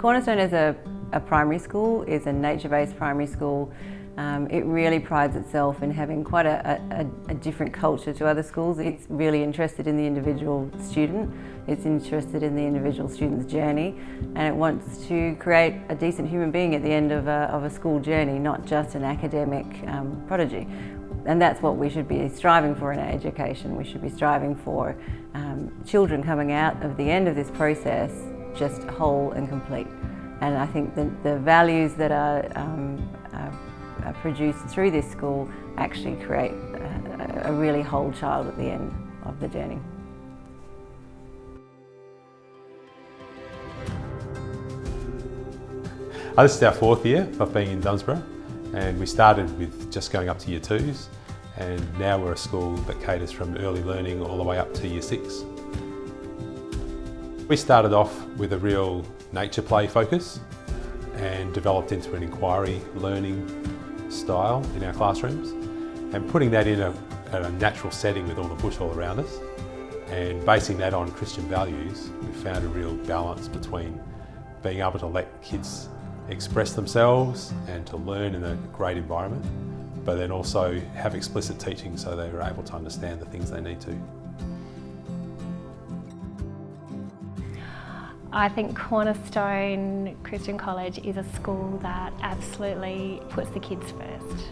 Cornerstone as a primary school is a nature-based primary school. It really prides itself in having quite a different culture to other schools. It's really interested in the individual student. It's interested in the individual student's journey, and it wants to create a decent human being at the end of a school journey, not just an academic prodigy. And that's what we should be striving for in our education. We should be striving for children coming out of the end of this process just whole and complete. And I think the values that are produced through this school actually create a really whole child at the end of the journey. This is our 4th year of being in Dunsborough, and we started with just going up to Year 2s, and now we're a school that caters from early learning all the way up to Year 6. We started off with a real nature play focus and developed into an inquiry learning style in our classrooms, and putting that in a natural setting with all the bush all around us and basing that on Christian values, we found a real balance between being able to let kids express themselves and to learn in a great environment, but then also have explicit teaching so they were able to understand the things they need to. I think Cornerstone Christian College is a school that absolutely puts the kids first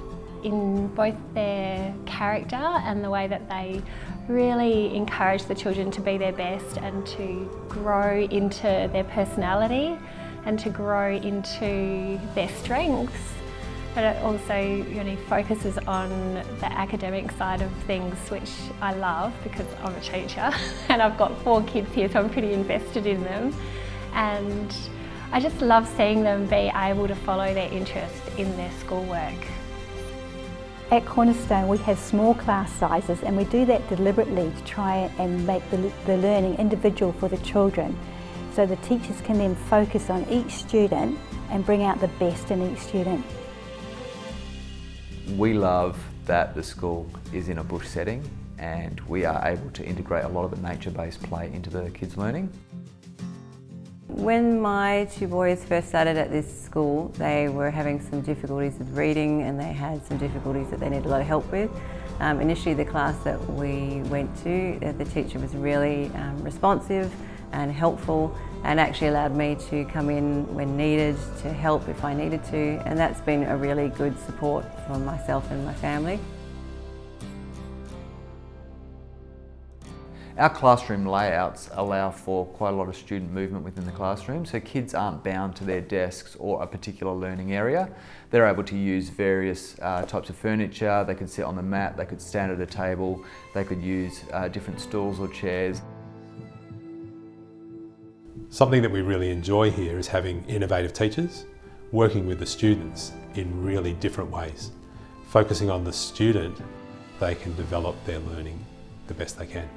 in both their character and the way that they really encourage the children to be their best and to grow into their personality and to grow into their strengths. But it also focuses on the academic side of things, which I love because I'm a teacher and I've got 4 kids here, so I'm pretty invested in them. And I just love seeing them be able to follow their interest in their schoolwork. At Cornerstone we have small class sizes, and we do that deliberately to try and make the learning individual for the children, so the teachers can then focus on each student and bring out the best in each student. We love that the school is in a bush setting and we are able to integrate a lot of the nature-based play into the kids' learning. When my 2 boys first started at this school, they were having some difficulties with reading and they had some difficulties that they needed a lot of help with. Initially the class that we went to, the teacher was really responsive and helpful and actually allowed me to come in when needed to help if I needed to, and that's been a really good support for myself and my family. Our classroom layouts allow for quite a lot of student movement within the classroom, so kids aren't bound to their desks or a particular learning area. They're able to use various types of furniture. They could sit on the mat, they could stand at a table, they could use different stools or chairs. Something that we really enjoy here is having innovative teachers working with the students in really different ways. Focusing on the student, they can develop their learning the best they can.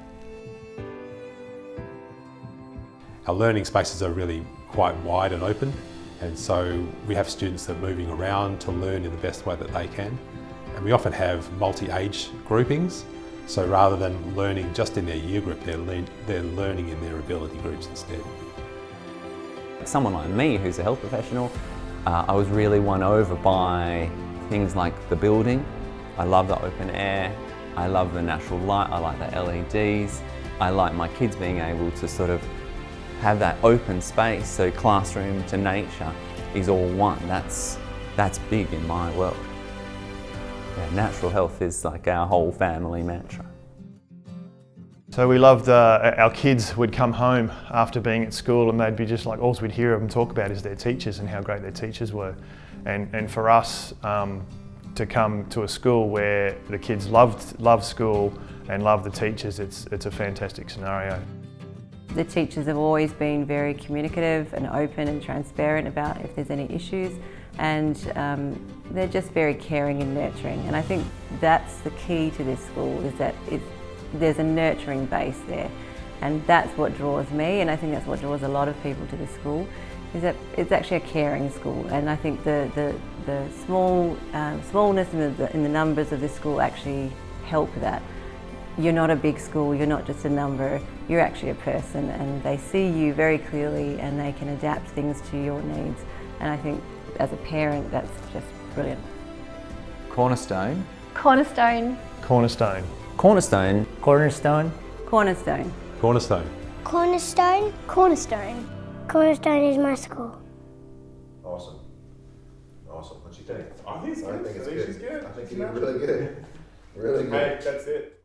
Our learning spaces are really quite wide and open, and so we have students that are moving around to learn in the best way that they can. And we often have multi-age groupings, so rather than learning just in their year group, they're learning in their ability groups instead. Someone like me who's a health professional, I was really won over by things like the building. I love the open air, I love the natural light, I like the LEDs. I like my kids being able to sort of have that open space, so classroom to nature is all one. That's big in my world. Yeah, natural health is like our whole family mantra. So we loved, our kids would come home after being at school and they'd be just like, all we'd hear of them talk about is their teachers and how great their teachers were. And for us to come to a school where the kids love school and love the teachers, it's a fantastic scenario. The teachers have always been very communicative and open and transparent about if there's any issues, and they're just very caring and nurturing. And I think that's the key to this school, is that there's a nurturing base there, and that's what draws me, and I think that's what draws a lot of people to this school, is that it's actually a caring school. And I think the smallness in the numbers of this school actually help that. you're not a big school, you're not just a number, you're actually a person, and they see you very clearly and they can adapt things to your needs. And I think as a parent, that's just brilliant. Cornerstone. Cornerstone. Cornerstone. Cornerstone. Cornerstone. Cornerstone. Cornerstone. Cornerstone. Cornerstone. Cornerstone is my school. Awesome. Awesome. What you think? I think it's good. I think it's good. I think you did really good. Really good. Hey, that's it.